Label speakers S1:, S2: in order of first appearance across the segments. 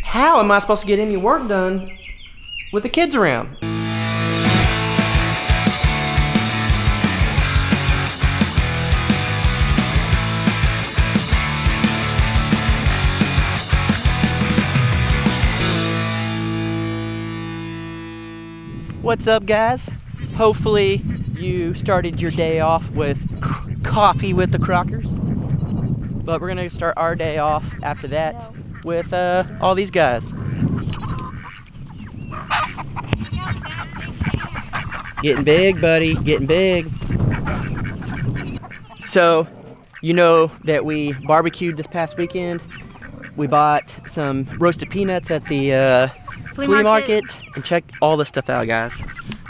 S1: how am I supposed to get any work done with the kids around? What's up, guys? Hopefully you started your day off with coffee with the Crockers, but we're gonna start our day off after that with all these guys. Getting big, buddy, getting big. So, you know that we barbecued this past weekend. We bought some roasted peanuts at the flea market, and check all this stuff out, guys.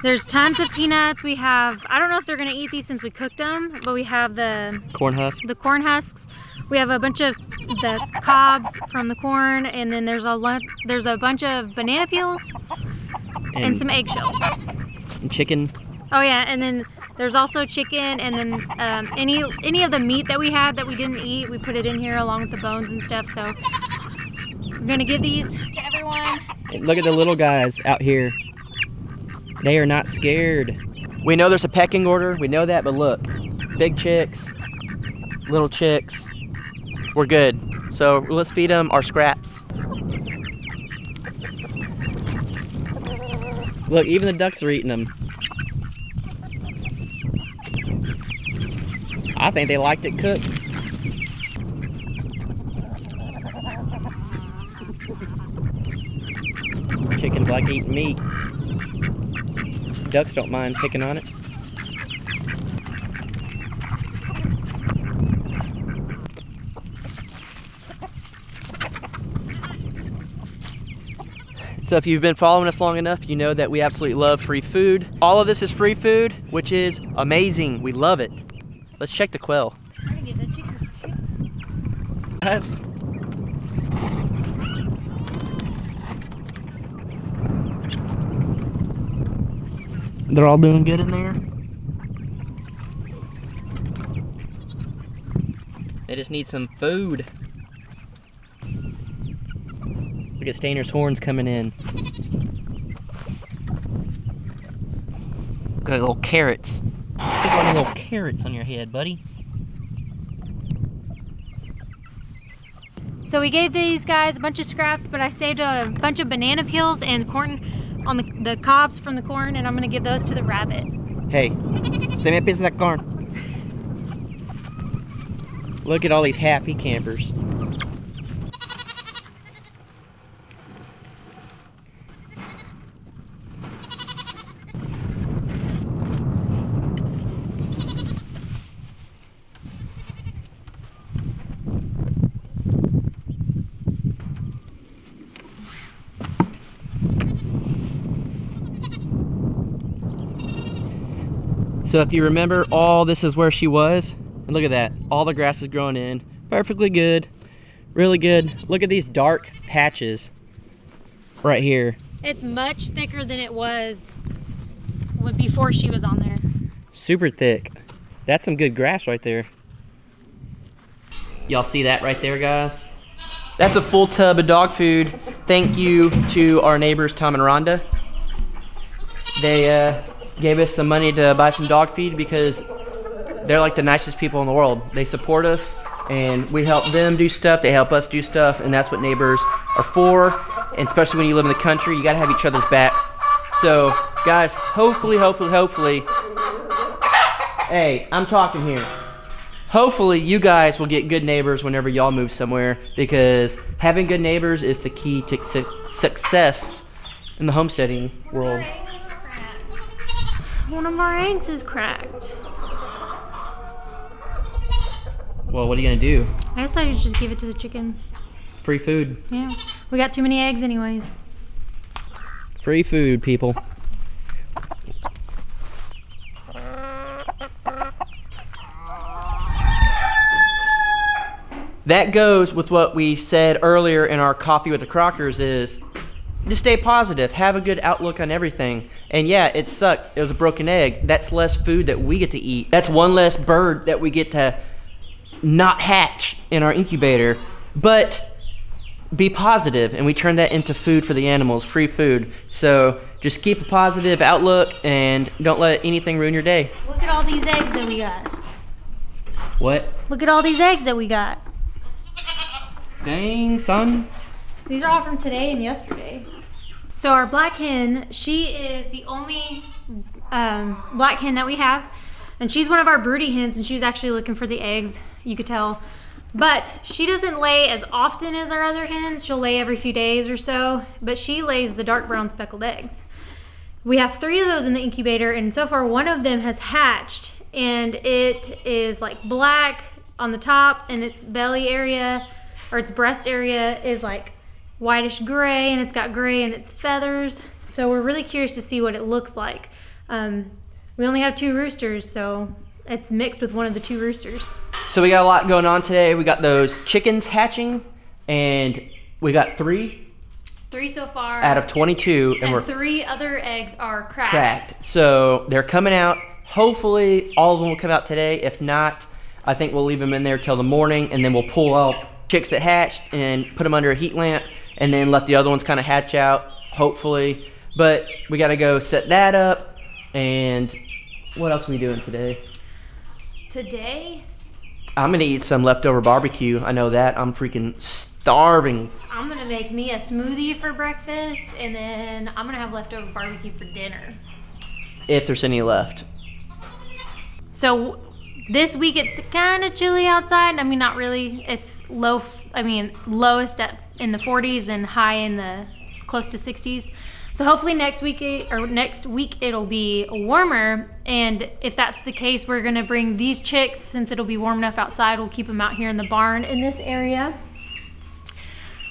S2: There's tons of peanuts. We have, I don't know if they're gonna eat these since we cooked them, but we have the corn husks. We have a bunch of the cobs from the corn, and then there's a bunch of banana peels and some eggshells.
S1: And chicken.
S2: Oh yeah, and then there's also chicken, and then any of the meat that we had that we didn't eat, we put it in here along with the bones and stuff. So we're gonna give these to everyone.
S1: And look at the little guys out here. They are not scared. We know there's a pecking order, we know that, but look, big chicks, little chicks, we're good. So let's feed them our scraps. Look, even the ducks are eating them. I think they liked it cooked. Chickens like eating meat. Ducks don't mind picking on it. So if you've been following us long enough, you know that we absolutely love free food. All of this is free food, which is amazing. We love it. Let's check the quail. Guys. They're all doing good in there. They just need some food. Look at Stainer's horns coming in. Got little carrots. Got little carrots on your head, buddy.
S2: So we gave these guys a bunch of scraps, but I saved a bunch of banana peels and corn on the cobs from the corn, and I'm gonna give those to the rabbit.
S1: Hey, send me a piece of that corn. Look at all these happy campers. So if you remember, all this is where she was. And look at that, all the grass is growing in. Perfectly good, really good. Look at these dark patches right here.
S2: It's much thicker than it was before she was on there.
S1: Super thick. That's some good grass right there. Y'all see that right there, guys? That's a full tub of dog food. Thank you to our neighbors, Tom and Rhonda. They gave us some money to buy some dog feed because they're like the nicest people in the world. They support us, and we help them do stuff, they help us do stuff, and that's what neighbors are for. And especially when you live in the country, you gotta have each other's backs. So guys, hopefully, hey, I'm talking here. Hopefully you guys will get good neighbors whenever y'all move somewhere, because having good neighbors is the key to success in the homesteading world.
S2: One of our eggs is cracked.
S1: Well, what are you gonna do?
S2: I guess I should just give it to the chickens.
S1: Free food.
S2: Yeah, we got too many eggs anyways.
S1: Free food, people. That goes with what we said earlier in our coffee with the Crockers is just stay positive, have a good outlook on everything. And yeah, it sucked, it was a broken egg. That's less food that we get to eat. That's one less bird that we get to not hatch in our incubator. But be positive, and we turn that into food for the animals, free food. So just keep a positive outlook and don't let anything ruin your day.
S2: Look at all these eggs that we got.
S1: What?
S2: Look at all these eggs that we got.
S1: Dang, son.
S2: These are all from today and yesterday. So our black hen, she is the only black hen that we have. And she's one of our broody hens, and she's actually looking for the eggs, you could tell. But she doesn't lay as often as our other hens. She'll lay every few days or so, but she lays the dark brown speckled eggs. We have 3 of those in the incubator, and so far one of them has hatched, and it is like black on the top, and its belly area, or its breast area, is like whitish gray, and it's got gray in its feathers. So we're really curious to see what it looks like. We only have 2 roosters, so it's mixed with one of the 2 roosters.
S1: So we got a lot going on today. We got those chickens hatching, and we got 3
S2: so far
S1: out of 22,
S2: and 3 other eggs are cracked.
S1: Cracked. So they're coming out. Hopefully all of them will come out today. If not, I think we'll leave them in there till the morning, and then we'll pull out chicks that hatched and put them under a heat lamp, and then let the other ones kind of hatch out, hopefully. But we got to go set that up. And what else are we doing today?
S2: Today?
S1: I'm gonna eat some leftover barbecue. I know that. I'm freaking starving.
S2: I'm gonna make me a smoothie for breakfast, and then I'm gonna have leftover barbecue for dinner.
S1: If there's any left.
S2: So this week it's kind of chilly outside. I mean, not really. It's low, lowest in the 40s and high in the close to 60s. So hopefully next week it'll be warmer, and if that's the case, we're gonna bring these chicks, since it'll be warm enough outside. We'll keep them out here in the barn in this area.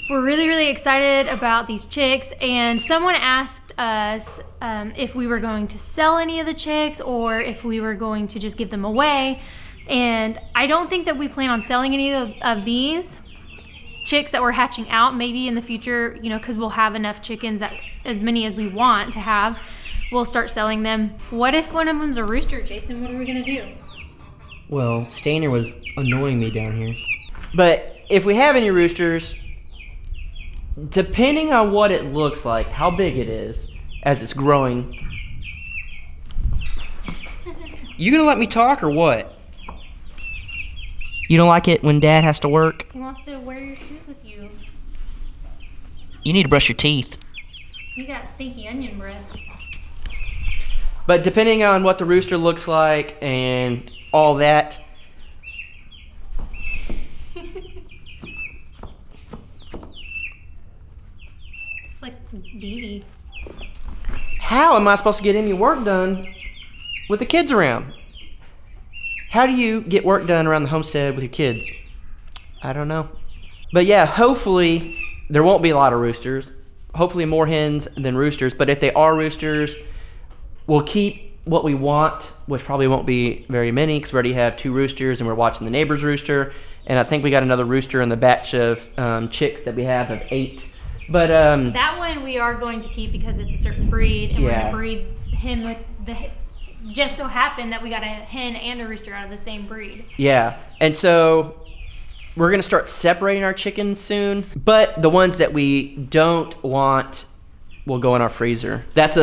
S2: We're really, really excited about these chicks, and someone asked us if we were going to sell any of the chicks or if we were going to just give them away. And I don't think that we plan on selling any of these chicks that we're hatching out. Maybe in the future, you know, because we'll have enough chickens, that as many as we want to have, we'll start selling them. What if one of them's a rooster, Jason? What are we gonna do?
S1: Well, Stainer was annoying me down here. But if we have any roosters, depending on what it looks like, how big it is as it's growing. You gonna let me talk or what? You don't like it when Dad has to work?
S2: He wants to wear your shoes with you.
S1: You need to brush your teeth.
S2: You got stinky onion breath.
S1: But depending on what the rooster looks like and all that.
S2: It's like baby.
S1: How am I supposed to get any work done with the kids around? How do you get work done around the homestead with your kids? I don't know. But yeah, hopefully there won't be a lot of roosters. Hopefully more hens than roosters. But if they are roosters, we'll keep what we want, which probably won't be very many because we already have 2 roosters and we're watching the neighbor's rooster. And I think we got another rooster in the batch of chicks that we have of 8. But
S2: that one we are going to keep because it's a certain breed, and we're going to breed him with the... Just so happened that we got a hen and a rooster out of the same breed. Yeah, and so we're gonna start separating our chickens soon, but the ones that we don't want will go in our freezer. That's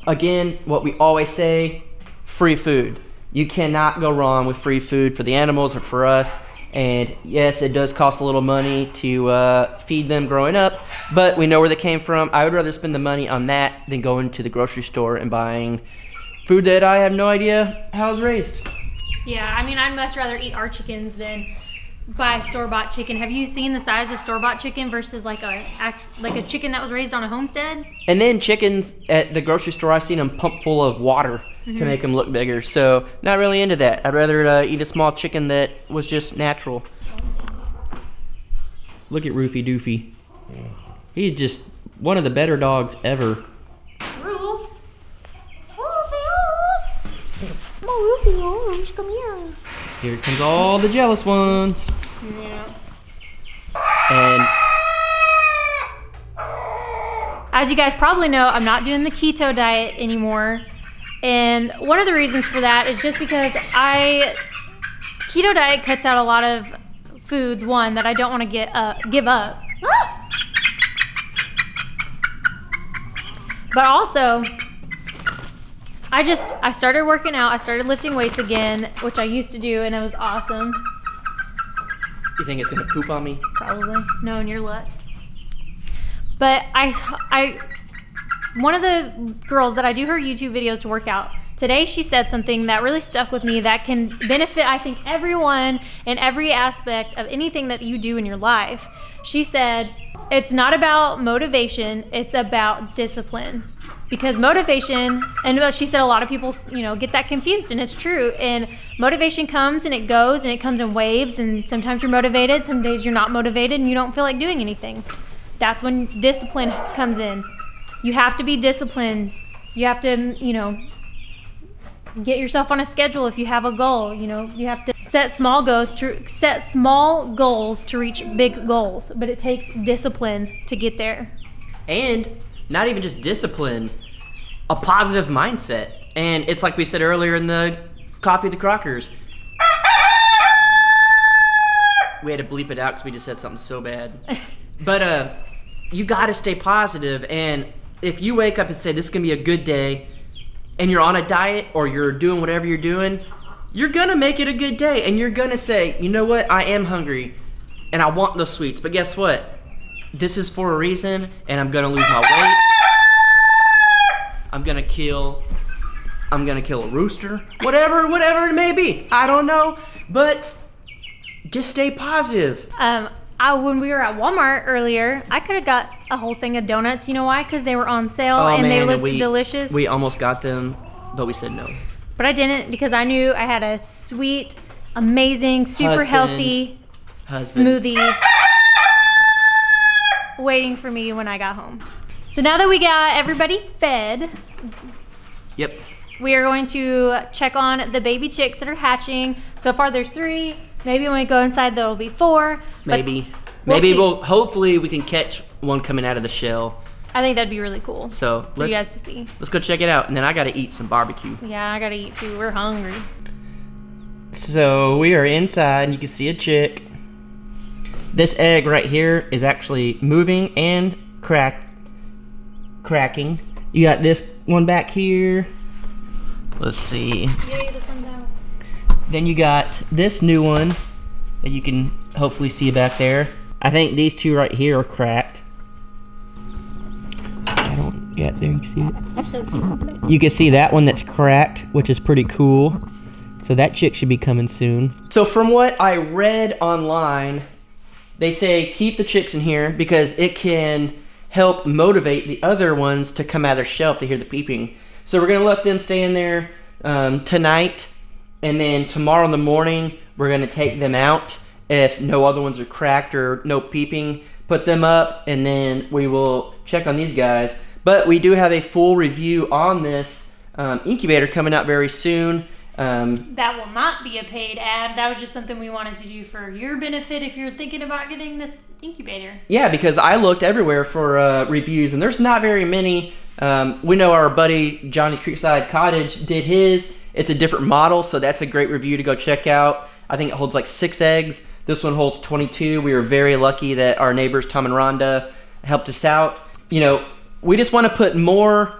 S2: again what we always say, free food. You cannot go wrong with free food for the animals or for us. And yes, it does cost a little money to feed them growing up, but we know where they came from. I would rather spend the money on that than going to the grocery store and buying food that I have no idea how it's raised. Yeah, I mean, I'd much rather eat our chickens than buy store-bought chicken. Have you seen the size of store-bought chicken versus like a chicken that was raised on a homestead? And then chickens at the grocery store, I've seen them pumped full of water to make them look bigger. So not really into that. I'd rather eat a small chicken that was just natural. Look at Roofy Doofy. He's just one of the better dogs ever. Roofs. Roofy, come here. Here comes all the jealous ones. Yeah. And as you guys probably know, I'm not doing the keto diet anymore. And one of the reasons for that is just because keto diet cuts out a lot of foods, one, that I don't want to give up. But also, I started working out. I started lifting weights again, which I used to do, and it was awesome.
S1: You think it's gonna poop on me?
S2: Probably. No, in your luck. But one of the girls that I do her YouTube videos to work out, today she said something that really stuck with me that can benefit, I think, everyone in every aspect of anything that you do in your life. She said, it's not about motivation, it's about discipline. Because motivation, and she said a lot of people, you know, get that confused, and it's true. And motivation comes and it goes, and it comes in waves, and sometimes you're motivated, some days you're not motivated, and you don't feel like doing anything. That's when discipline comes in. You have to be disciplined. You have to, you know, get yourself on a schedule if you have a goal. You know, you have to set small goals to reach big goals, but it takes discipline to get there.
S1: And not even just discipline, a positive mindset. And it's like we said earlier in the Coffee of the Crockers. We had to bleep it out because we just said something so bad. But you gotta stay positive, and if you wake up and say this is gonna be a good day, and you're on a diet or you're doing whatever you're doing, you're gonna make it a good day, and you're gonna say, you know what, I am hungry and I want those sweets, but guess what? This is for a reason, and I'm gonna lose my weight. I'm gonna kill a rooster, whatever it may be. I don't know, but just stay positive.
S2: When we were at Walmart earlier, I could have got a whole thing of donuts. You know why? Because they were on sale and they looked delicious.
S1: We almost got them, but we said no.
S2: But I didn't, because I knew I had a sweet, amazing, super healthy smoothie waiting for me when I got home. So now that we got everybody fed,
S1: yep,
S2: we are going to check on the baby chicks that are hatching. So far there's 3. Maybe when we go inside there will be 4.
S1: Maybe we'll hopefully we can catch one coming out of the shell.
S2: I think that'd be really cool.
S1: So
S2: for you guys to see.
S1: Let's go check it out, and then I gotta eat some barbecue.
S2: Yeah, I gotta eat too. We're hungry.
S1: So we are inside, and you can see a chick. This egg right here is actually moving and cracking. You got this one back here. Let's see.
S2: Yay, the sun's out.
S1: Then you got this new one that you can hopefully see back there. I think these 2 right here are cracked. Yeah, there you can see it.
S2: They're so cute.
S1: You can see that one that's cracked, which is pretty cool. So that chick should be coming soon. So from what I read online, they say keep the chicks in here because it can help motivate the other ones to come out of their shell if they hear the peeping. So we're gonna let them stay in there tonight, and then tomorrow in the morning we're gonna take them out if no other ones are cracked or no peeping, put them up, and then we will check on these guys. But we do have a full review on this incubator coming out very soon.
S2: That will not be a paid ad. That was just something we wanted to do for your benefit if you're thinking about getting this incubator.
S1: Yeah, because I looked everywhere for reviews, and there's not very many. We know our buddy Johnny's Creekside Cottage did his. It's a different model, so that's a great review to go check out. I think it holds like 6 eggs. This one holds 22. We were very lucky that our neighbors Tom and Rhonda helped us out. You know, we just want to put more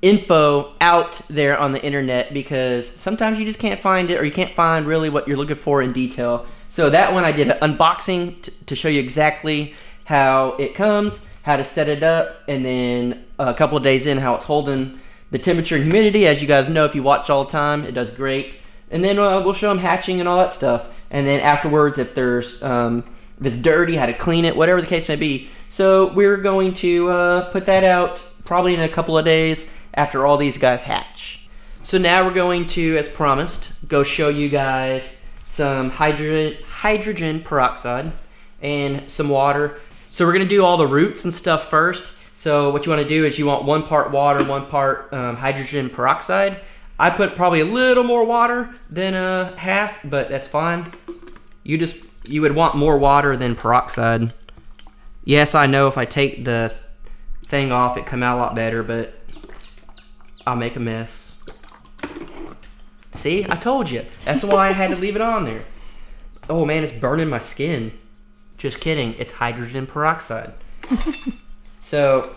S1: info out there on the internet because sometimes you just can't find it, or you can't find really what you're looking for in detail. So that one I did an unboxing to show you exactly how it comes, how to set it up, and then a couple of days in how it's holding the temperature and humidity. As you guys know, if you watch all the time, it does great. And then we'll show them hatching and all that stuff. And then afterwards, if it's dirty, how to clean it, whatever the case may be. So we're going to put that out probably in a couple of days after all these guys hatch. So now we're going to, as promised, go show you guys some hydrogen peroxide and some water. So we're gonna do all the roots and stuff first. So what you wanna do is you want 1 part water, 1 part hydrogen peroxide. I put probably a little more water than half, but that's fine. You would want more water than peroxide. Yes, I know if I take the thing off, it come out a lot better, but I'll make a mess. See, I told you. That's why I had to leave it on there. Oh man, it's burning my skin. Just kidding, it's hydrogen peroxide. So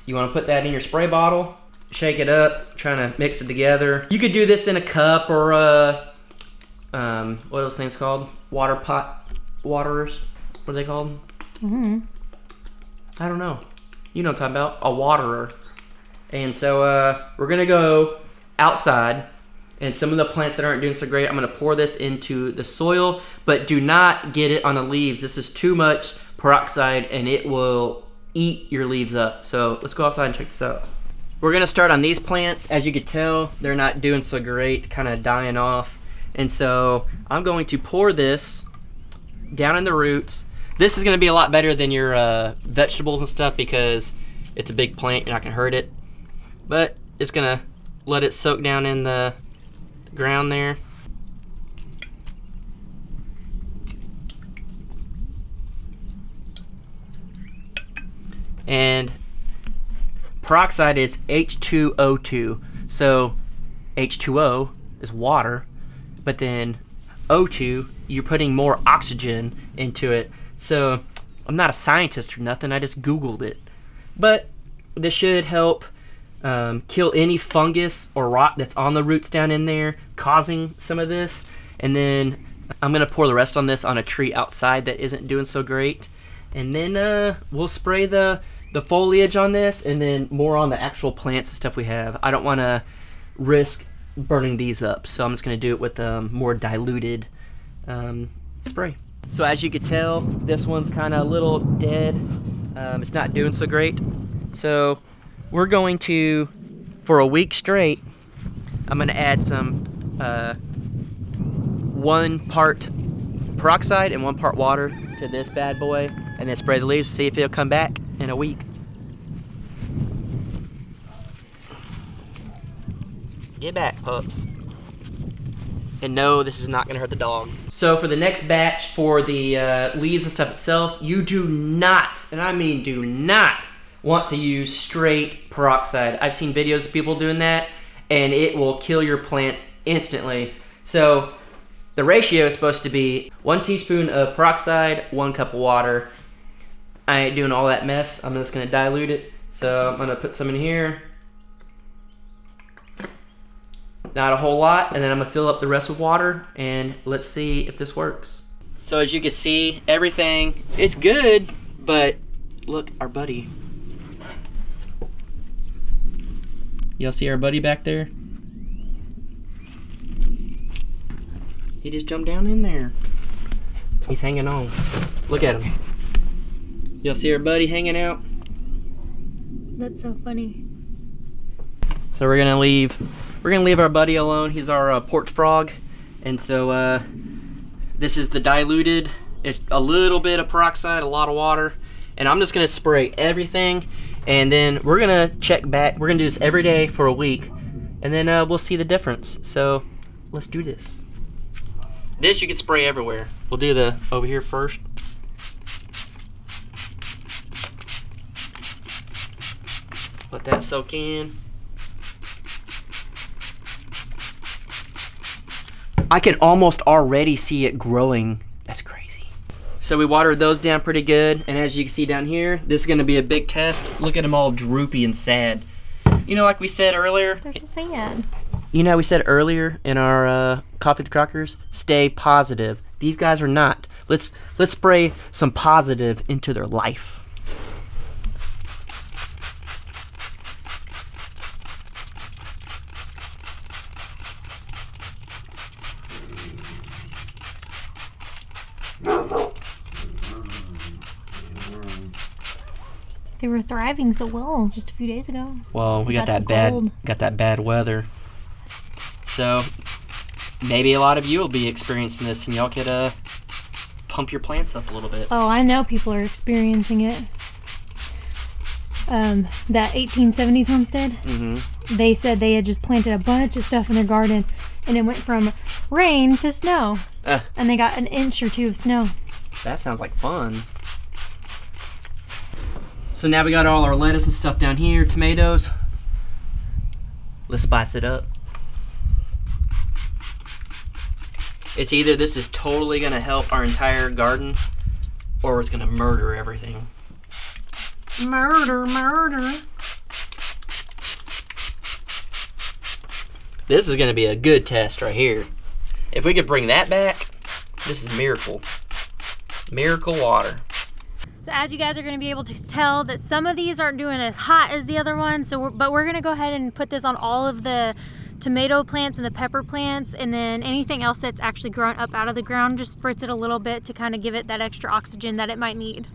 S1: You want to put that in your spray bottle, shake it up, trying to mix it together. You could do this in a cup or a, what are those things called? Water pot waterers? What are they called?
S2: Mm-hmm.
S1: I don't know. You know what I'm talking about, a waterer. And so we're gonna go outside, and some of the plants that aren't doing so great, I'm gonna pour this into the soil, but do not get it on the leaves. This is too much peroxide and it will eat your leaves up. So let's go outside and check this out. We're gonna start on these plants. As you can tell, they're not doing so great, kind of dying off. And so I'm going to pour this down in the roots. This is gonna be a lot better than your vegetables and stuff because it's a big plant, you're not gonna hurt it. But it's gonna let it soak down in the ground there. And peroxide is H2O2. So H2O is water, but then O2, you're putting more oxygen into it. So I'm not a scientist or nothing, I just Googled it. But this should help kill any fungus or rot that's on the roots down in there, causing some of this. And then I'm gonna pour the rest on this on a tree outside that isn't doing so great. And then we'll spray the foliage on this, and then more on the actual plants and stuff we have. I don't wanna risk burning these up, so I'm just gonna do it with more diluted spray. So as you can tell, this one's kinda a little dead. It's not doing so great. So we're going to, for a week straight, I'm gonna add some 1 part peroxide and 1 part water to this bad boy, and then spray the leaves to see if it'll come back in a week. Get back, pups. And no, this is not gonna hurt the dogs. So for the next batch, for the leaves and stuff itself, you do not, and I mean do not, want to use straight peroxide. I've seen videos of people doing that, and it will kill your plants instantly. So the ratio is supposed to be 1 teaspoon of peroxide, 1 cup of water. I ain't doing all that mess. I'm just gonna dilute it. So I'm gonna put some in here. Not a whole lot, and then I'm gonna fill up the rest with water, and let's see if this works. So as you can see, everything, it's good, but look, our buddy. Y'all see our buddy back there? He just jumped down in there. He's hanging on. Look at him. Y'all see our buddy hanging out?
S2: That's so funny.
S1: So we're gonna leave our buddy alone. He's our porch frog. And so this is the diluted, it's a little bit of peroxide, a lot of water. And I'm just gonna spray everything, and then we're gonna check back. We're gonna do this every day for a week, and then we'll see the difference. So let's do this. This you can spray everywhere. We'll do the over here first. Let that soak in. I can almost already see it growing. That's crazy. So we watered those down pretty good, and as you can see down here, this is gonna be a big test. Look at them all droopy and sad. You know, like we said earlier.
S2: They're so sad.
S1: You know, we said earlier in our Coffee with Crockers, stay positive. These guys are not. Let's spray some positive into their life.
S2: They were thriving so well just a few days ago.
S1: Well, we got that bad weather. So maybe a lot of you will be experiencing this, and y'all could pump your plants up a little bit.
S2: Oh, I know people are experiencing it. That 1870s homestead, they said they had just planted a bunch of stuff in their garden, and it went from rain to snow, and they got 1 inch or 2 of snow.
S1: That sounds like fun. So now we got all our lettuce and stuff down here, tomatoes. Let's spice it up. It's either this is totally gonna help our entire garden, or it's gonna murder everything. Murder, murder. This is gonna be a good test right here. If we could bring that back, this is miracle. Miracle water.
S2: So as you guys are gonna be able to tell that some of these aren't doing as hot as the other ones, but we're gonna go ahead and put this on all of the tomato plants and the pepper plants, and then anything else that's actually grown up out of the ground, just spritz it a little bit to kind of give it that extra oxygen that it might need.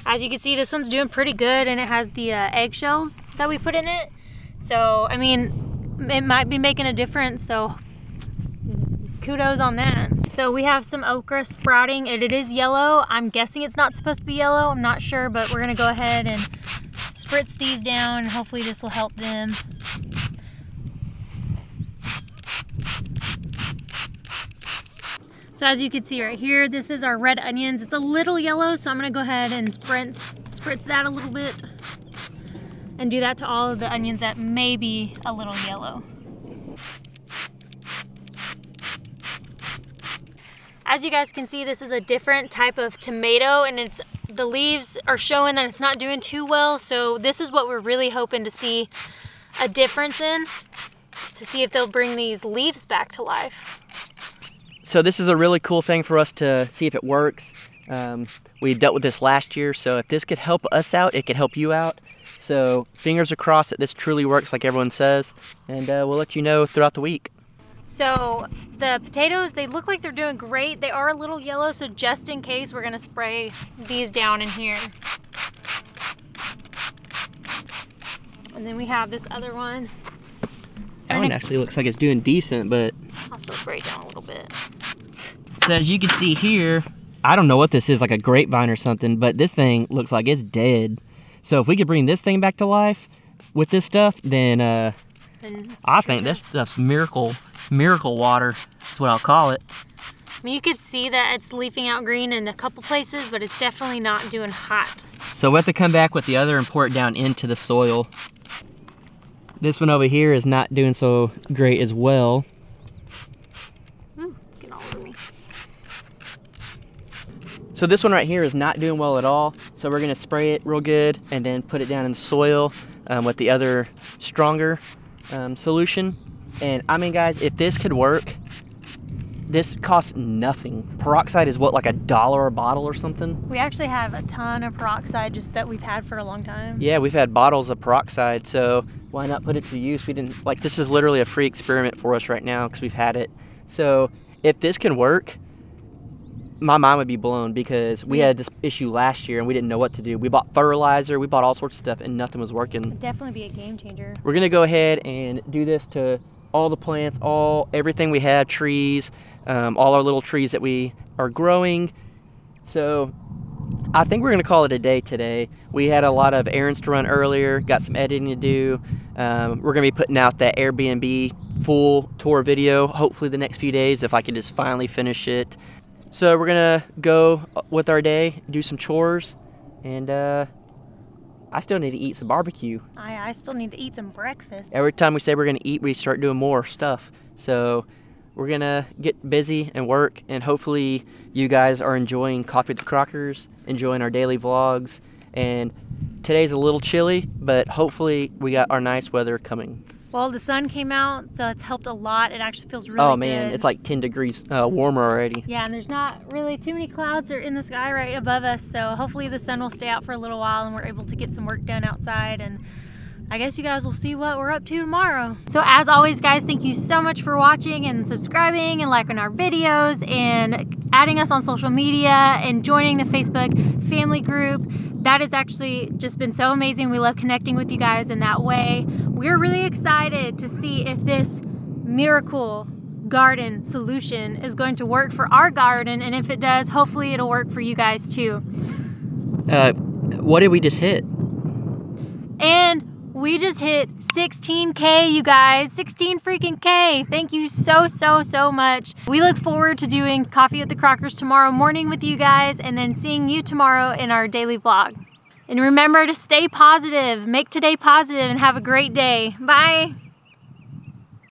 S2: As you can see, this one's doing pretty good, and it has the eggshells that we put in it. So, I mean, it might be making a difference, so kudos on that. So we have some okra sprouting, and it is yellow. I'm guessing it's not supposed to be yellow, I'm not sure, but we're gonna go ahead and spritz these down, and hopefully this will help them. So as you can see right here, this is our red onions. It's a little yellow, so I'm gonna go ahead and spritz that a little bit, and do that to all of the onions that may be a little yellow. As you guys can see, this is a different type of tomato, and the leaves are showing that it's not doing too well. So this is what we're really hoping to see a difference in, to see if they'll bring these leaves back to life.
S1: So this is a really cool thing for us to see if it works. We dealt with this last year, so if this could help us out, it could help you out. So fingers are crossed that this truly works like everyone says, and we'll let you know throughout the week.
S2: So the potatoes, they look like they're doing great. They are a little yellow, so just in case, we're gonna spray these down in here. And then we have this other one.
S1: That one actually looks like it's doing decent, but
S2: I'll still spray it down a little bit.
S1: So as you can see here, I don't know what this is, like a grapevine or something, but this thing looks like it's dead. So if we could bring this thing back to life with this stuff, then I think this stuff's miracle water. That's what I'll call it.
S2: I mean, you could see that it's leafing out green in a couple places, but it's definitely not doing hot.
S1: So we have to come back with the other and pour it down into the soil. This one over here is not doing so great as well.
S2: Ooh, it's getting all over me.
S1: So this one right here is not doing well at all. So we're gonna spray it real good and then put it down in the soil with the other stronger solution. And I mean, guys, if this could work, this costs nothing. Peroxide is what, like $1 a bottle or something?
S2: We actually have a ton of peroxide just that we've had for a long time.
S1: Yeah, we've had bottles of peroxide, so why not put it to use? We didn't, like, this is literally a free experiment for us right now because we've had it. So if this can work, my mind would be blown, because we had this issue last year and we didn't know what to do. We bought fertilizer, we bought all sorts of stuff, and nothing was working.
S2: It'd definitely be a game changer.
S1: We're gonna go ahead and do this to all the plants, everything we have, trees, all our little trees that we are growing. So I think we're gonna call it a day today. We had a lot of errands to run earlier, got some editing to do. We're gonna be putting out that Airbnb full tour video, hopefully the next few days, if I can just finally finish it. So we're gonna go with our day, do some chores, and I still need to eat some barbecue.
S2: I still need to eat some breakfast.
S1: Every time we say we're gonna eat, we start doing more stuff. So we're gonna get busy and work, and hopefully you guys are enjoying Coffee with the Crockers, enjoying our daily vlogs. And today's a little chilly, but hopefully we got our nice weather coming.
S2: Well, the sun came out, so it's helped a lot. It actually feels really good.
S1: Oh man, it's like 10 degrees warmer already.
S2: Yeah, and there's not really too many clouds are in the sky right above us, so hopefully the sun will stay out for a little while and we're able to get some work done outside, and I guess you guys will see what we're up to tomorrow. So as always, guys, thank you so much for watching and subscribing and liking our videos and adding us on social media and joining the Facebook family group. That has actually just been so amazing. We love connecting with you guys in that way. We're really excited to see if this miracle garden solution is going to work for our garden, and if it does, hopefully it'll work for you guys too.
S1: What did we just hit?
S2: And we just hit 16K, you guys. 16 freaking K. Thank you so much. We look forward to doing Coffee with the Crockers tomorrow morning with you guys, and then seeing you tomorrow in our daily vlog. And remember to stay positive, make today positive, and have a great day. Bye.